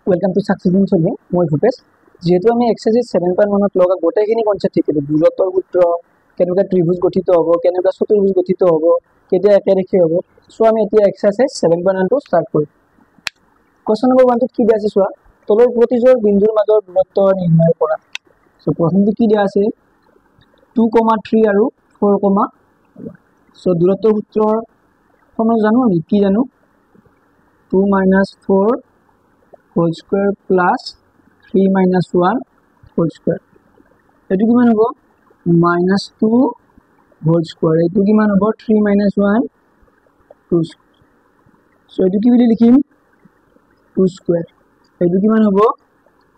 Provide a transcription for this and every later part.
welcome to successful ছবি মই ভূপেশ যেহেতু আমি এক্সাৰসাইজ 7.1 ত লগা গোটেইখিনি কনসেপ্ট শিকিলো দূৰত্বৰ সূত্ৰ কেনেকুৱা ত্ৰিভুজ গঠিত হ'ব কেনেকুৱা চতুৰ্ভুজ গঠিত হ'ব কেতিয়া একেৰেখীয় হ'ব সো আমি এতিয়া এক্সাৰসাইজ 7.1 টো স্টাৰ্ট কৰিম কোৱেশ্চন নম্বৰ 1 ত কি দিয়া আছে চোৱা তলৰ প্ৰতিজোৰ বিন্দুৰ মাজৰ দূৰত্ব নিৰ্ণয় কৰা সো প্ৰথমতে কি দিয়া আছে 2,3 আৰু 4, সো দূৰত্বৰ সূত্ৰৰ ফৰ্মুলা জানো আমি কি জানো 2 - 4 whole square plus 3 - 1 whole square এটু কিমান হ'ব -2 whole square এটু কিমান হ'ব 3 - 1 2 সো এটু কি বুলি লিখিম 2 square এটু কিমান হ'ব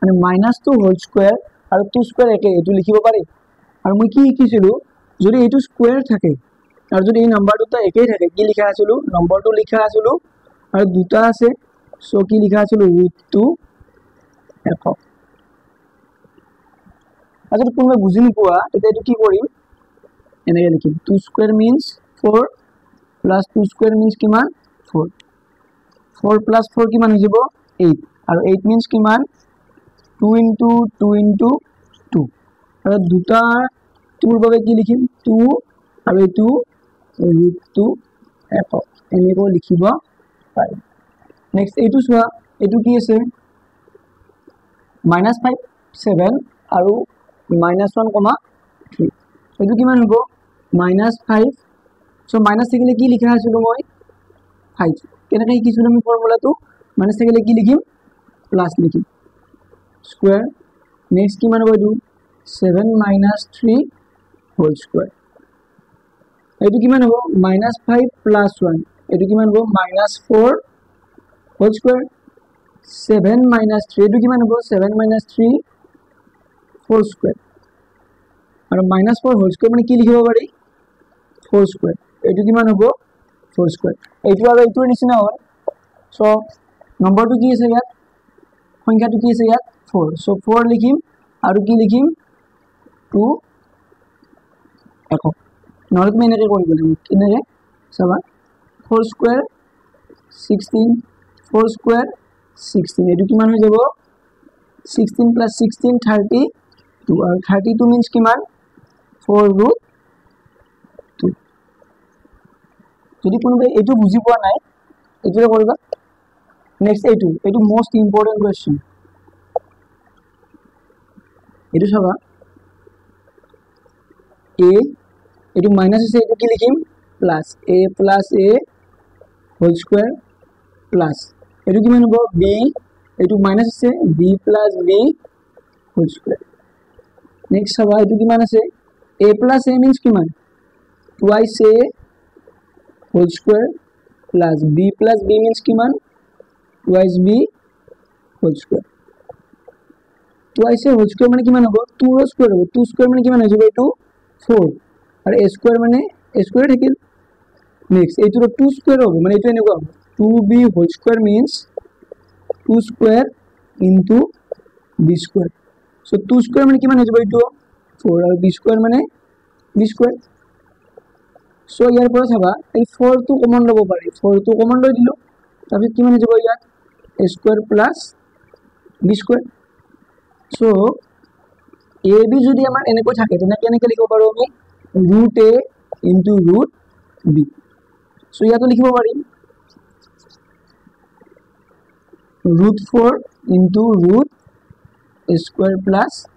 মানে -2 whole square আৰু 2 square একে এটু লিখিব পাৰি আৰু মই কি শিকিছিলো যদি এটু স্কয়াৰ থাকে আৰু যদি এই নাম্বাৰ দুটা একেই থাকে কি লিখা আছিল নম্বৰটো লিখা আছিল আৰু দুটা আছে সো কি লিখা আছিল √2 একক আচ্ছা তুমি বুজি নোপোৱা তেতিয়া এটো কি কৰিম এনেকৈ লিখিম 2 square means 4 plus 2 square means কিমান 4 4 প্লাস 4 কিমান হৈ যাব 8 আৰু 8 মিন্স কিমান 2 * 2 * 2 আৰু দুটা টুৰ বাবে কি লিখিম 2 আৰু এটো √2 একক এনেকৈ লিখিব পাৰিম নেক্সট এইটো চোৱা এইটো কি আছে -5 7 আৰু -1,3 এইটো কিমান হ'ব -5 সো মাইনাস থাকিলে কি লিখা আছিল মই 5 কেনেকৈ শিকিছিল আমি ফৰ্মুলাটো মাইনাস থাকিলে কি লিখিম প্লাস লিখিম স্কয়াৰ নেক্সট কিমান হ'ব এইটো 7 - 3 হোল স্কয়াৰ এইটো কিমান হ'ব -5 + 1 এইটো কিমান হ'ব -4 whole square 7 - 3 এটো কিমান হ'ব 7 - 3 4 square আৰু -4 whole square মানে কি লিখিব পাৰি 4 square এটো কিমান হ'ব 4 square এইটো আৰু এইটোৰ নিচিনা হ'ল সো নম্বৰটো কি আছে ইয়াত সংখ্যাটো কি আছে ইয়াত 4 সো 4 লিখিম আৰু কি লিখিম 2 একক নহলে তুমি এনেকৈ কৰিব লাগিব কিনেৰে চাবা 4 square 16 4 square 16 এটো কিমান হৈ যাব 16 + 16 32 আৰু 32 মিন্স কিমান 4√2 যদি কোনোবাই এটো বুজি পোৱা নাই এটোৰে কৰিবা নেক্সট এটো মোস্ট ইম্পৰ্টেন্ট কোৱেশ্চন এটো চাবা a এটো মাইনাস আছে এটো কি লিখিম plus a + a whole square plus এটো কিমান হ'ব b এটো মাইনাস আছে b + b whole square next চাবা এটো কিমান আছে a + a মিন্স কিমান twice a whole square plus b + b means কিমান twice b whole square twice a whole square মানে কিমান হ'ব 2 ৰ স্কয়াৰ হ'ব 2 স্কয়াৰ মানে কিমান হৈ যাব এটো 4 আৰু a স্কয়াৰ মানে a স্কয়াৰ থাকিল নেক্সট এইটো 2 স্কয়াৰ হ'ব মানে এটো এনেকুৱা হ'ব 2b whole square means 2 square into b square so 2 square মানে কিমান হৈ যাব এটো 4 আৰু b square মানে b square so ইয়াৰ পৰা চাবা এই 4 টো কমন লব পাৰি 4 টো কমন লৈ দিলো তাৰপিছত কিমান হৈ যাব ইয়াত a square plus b square so ab যদি আমাৰ এনেকৈ থাকে তেনে কেনেকৈ লিখিব পাৰো আমি √a into √b so ইয়াতো লিখিব পাৰিম √4 into √a square plus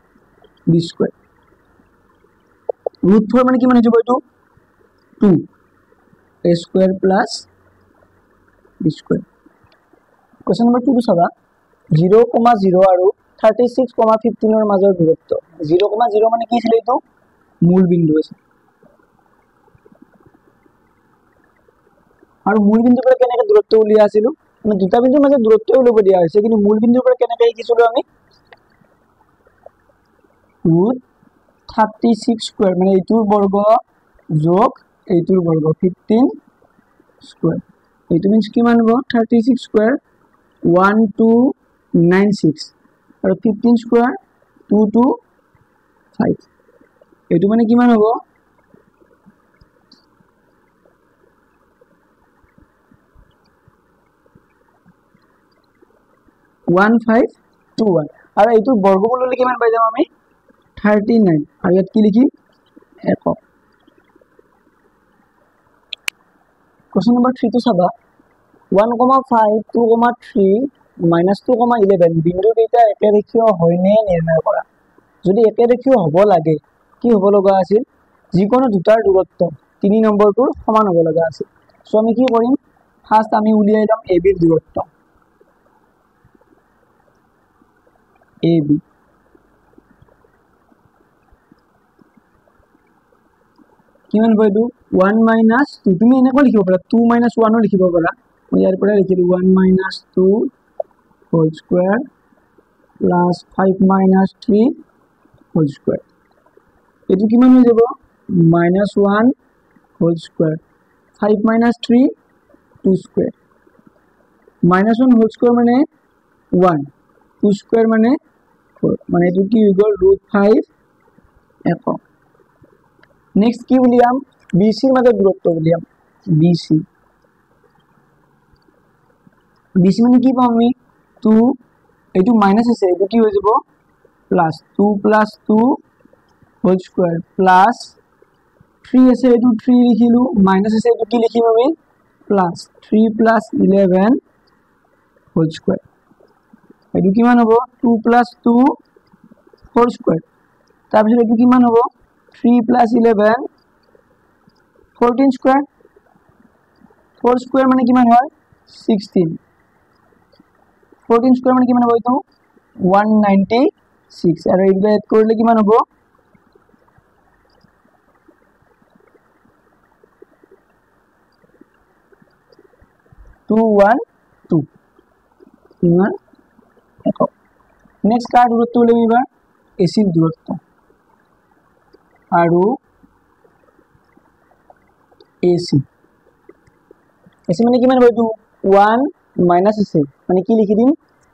b square √4 মানে কিমান হৈ যাব এটো 2 a square plus b square question number 2 চাবা 0,0 আৰু 36,15 ৰ মাজৰ দূৰত্ব 0,0 মানে কি আছিল এটো মূল বিন্দু আছে আৰু মূল বিন্দুৰ পৰা কেনেকৈ দূৰত্ব উলিয়া আছিল মানে দুটা বিন্দুৰ মাজত দূৰত্ব উলিয়াব দিয়া হৈছে কিন্তু মূল বিন্দুৰ পৰা কেনেকৈ শিকিছিলো আমি √36 স্কয়াৰ মানে এইটোৰ বৰ্গ যোগ এইটোৰ বৰ্গ 15 স্কয়াৰ এইটো মিন্স কিমান হ'ব 36 স্কয়াৰ 1296 আৰু 15 স্কয়াৰ 225 এইটো মানে কিমান হ'ব 1521 আৰু এইটো বৰ্গমূল ললে কিমান পাই যাম আমি 39 আৰু ইয়াত কি লিখিম একক Question number 3 to saba 1,5 2,3 -2,11 বিন্দু কেইটা একেৰেখীয় হয়নে নিৰ্ণয় কৰা যদি একেৰেখীয় হ'ব লাগে কি হ'ব লগা আছিল যিকোনো দুটাৰ দূৰত্ব 3 নম্বৰটোৰ সমান হ'ব লগা আছিল সো আমি কি কৰিম ফাৰ্স্ট আমি উলিয়াই লম AB ৰ দূৰত্ব AB কিমান হয় এইটো 1 - 2 তুমি এনেকৈ লিখিব পাৰা 2 - 1 ও লিখিব পাৰা মই ইয়াৰ পৰা লিখিলো 1 - 2 whole square plus 5 - 3 whole square এটো কিমান হৈ যাব -1 whole square 5 - 3 2 square -1 whole square মানে 1 2 square মানে 4 মানে এটো কি হৈ গল √5 একক নেক্সট কি উলিয়াম BC এর মধ্যে দূরত্ব উলিয়াম BC মানে কি পাম আমি 2 এটো মাইনাস আছে এটো কি হৈ যাব প্লাস 2 + 2 হোল স্কয়ার প্লাস 3 আছে এটো 3 লিখিলো মাইনাস আছে এটো কি লিখিম আমি প্লাস 3 + 11 হোল স্কয়ার এটো কিমান হ'ব 2 + 2 হোল স্কয়ার তাৰ পিছত এটো কিমান হ'ব 3 + 11 14 square 4 square মানে কিমান হয় 16 14 square মানে কিমান হ'ব এইটো 196 আৰু এইটো এড কৰিলে কিমান হ'ব 212 ইমান একক নেক্সট কাৰ দূৰত্ব উলিয়াম এবাৰ AC ৰ দূৰত্ব আৰু AC মানে কিমান হ'ব এইটো 1 মাইনাস আছে মানে কি লিখি দিম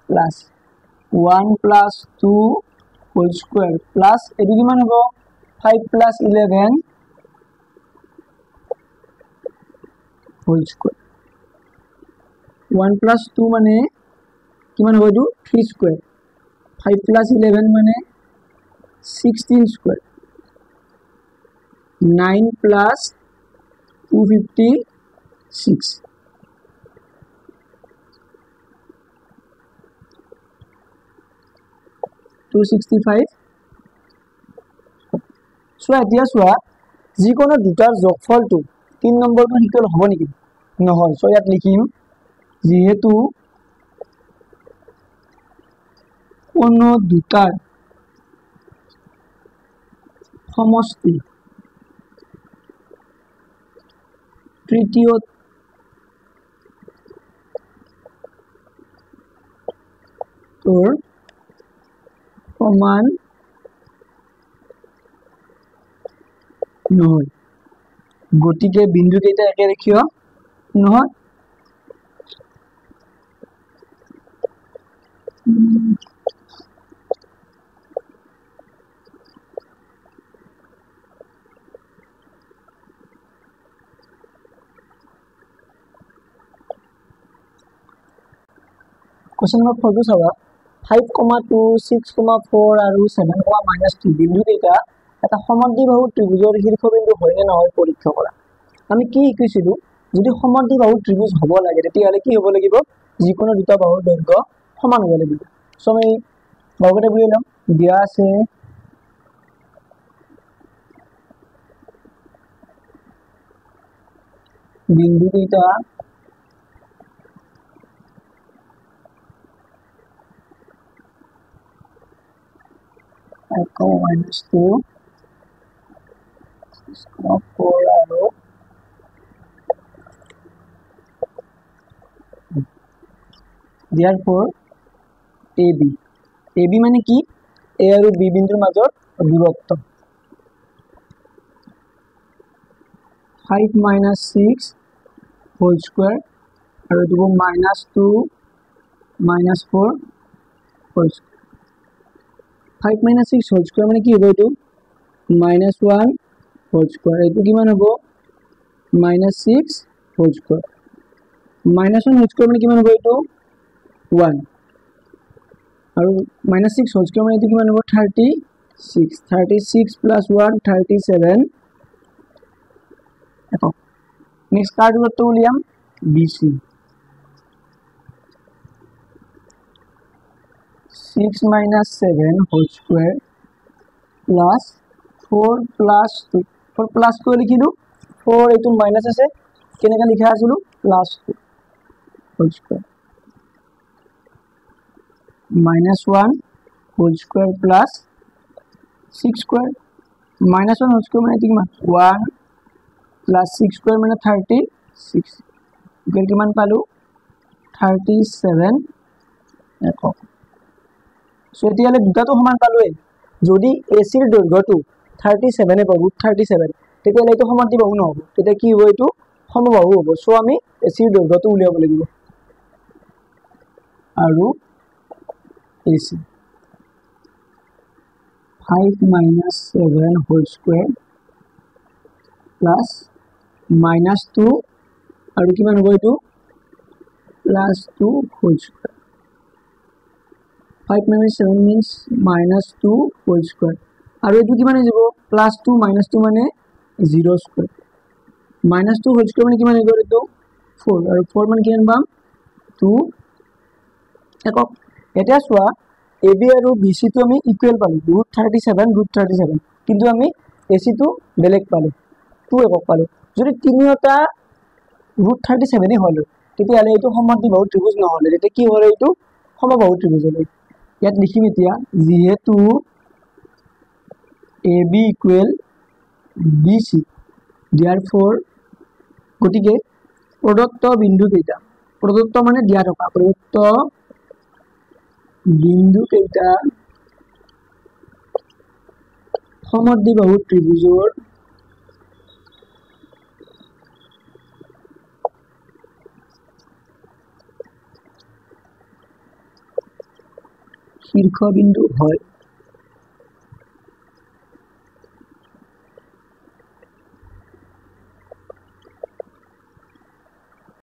প্লাস 1 + 2 হোল স্কয়ার প্লাস এটো কিমান হ'ব 5 + 11 হোল স্কয়ার 1 + 2 মানে কিমান হ'ব এইটো 3 স্কয়ার 5 + 11 মানে 16 স্কয়ার 9 + 256 265 সো এতিয়া সোৱা যিকোনো দুটাৰ যোগফলটো 3 নম্বৰটো ইকুয়াল হ'ব নেকি নহয় সো ইয়াত লিখিম যেহেতু কোনো দুটাৰ সমষ্টি তৃতীয় তোৰ সমান নহয় গতিকে বিন্দু কেইটা একেৰেখীয় নহয় Question number 4 to saba 5,2 6,4 আৰু 7,-2 বিন্দু কেইটা এটা সমদ্বিবাহু ত্ৰিভুজৰ শীৰ্ষবিন্দু হয় নে নহয় পৰীক্ষা কৰা আমি কি শিকিছিলো যদি সমদ্বিবাহু ত্ৰিভুজ হ'ব লাগে তেতিয়াহলে কি হ'ব লাগিব যিকোনো দুটা বাহুৰ দৈৰ্ঘ্য সমান হ'ব লাগিব সো আমি বাহুকেইটা বুজি লম দিয়া আছে বিন্দু কেইটা -2 6,4 আৰু therefore AB মানে কি A আৰু B বিন্দুৰ মাজৰ দূৰত্ব 5 - 6 হোল স্কয়াৰ আৰু এটো -2 -4 হোল স্কয়ার 5 - 6 হোল স্কয়ার মানে কি হ'ব এটো -1 হোল স্কয়ার এটো কিমান হ'ব -6 হোল স্কয়ার -1 হোল স্কয়ার মানে কিমান হ'ব এটো 1 আৰু -6 হোল স্কয়াৰ মানে এইটো কিমান হ'ব 36 প্লাস 1 37 একক নেক্সট কাৰ দূৰত্ব উলিয়াম BC 6 minus 7 whole square plus 4 plus 2 4 plus 2 লিখিলো 4 এইটো মাইনাস আছে কেনেকা লিখা আছিল plus 2 whole square minus 1 whole square plus 6 square minus 1 whole square মানে কিমান 1 plus 6 square মানে 36 ইকুয়াল কিমান পালো 37 একক সো এতিয়ালে দুটাটো সমান পালোই যদি AC ৰ দৈৰ্ঘ্যটো 37 এ পাব 37 তেতিয়ালে এইটো সমান দিব নহব তেতিয়া কি হ'ব এইটো সমবাহু হ'ব সো আমি AC ৰ দৈৰ্ঘ্যটো উলিয়াব লাগিব আৰু AC 5 minus 7 whole square plus minus 2 আৰু কিমান হ'ব এইটো plus 2 whole square 5 minus 7 means minus 2 whole square আৰু এইটো কিমান হৈ যাব plus 2 minus 2 মানে 0 square minus 2 whole square মানে কিমান হৈ গ'ল এইটো 4 আৰু 4 মানে কিমান পাম 2 একক এটা চোৱা AB আৰু BC টো আমি ইকুয়াল পালো √37 কিন্তু আমি AC টো বেলেগ পালো 2 একক পালো যদি তিনিওটা √37 এ হল তেতিয়ালে এইটো সমদ্বিবাহু ত্ৰিভুজ নহলে তেতিয়া কি হল এইটো সমবাহু ত্ৰিভুজ হল ইয়াত লিখিম এতিয়া যেহেতু AB equal BC therefore গতিকে প্ৰদত্ত বিন্দু কেইটা প্ৰদত্ত মানে দিয়া থকা প্ৰদত্ত বিন্দু কেইটা সমদ্বিবাহু ত্ৰিভুজৰ শীৰ্ষবিন্দু হয়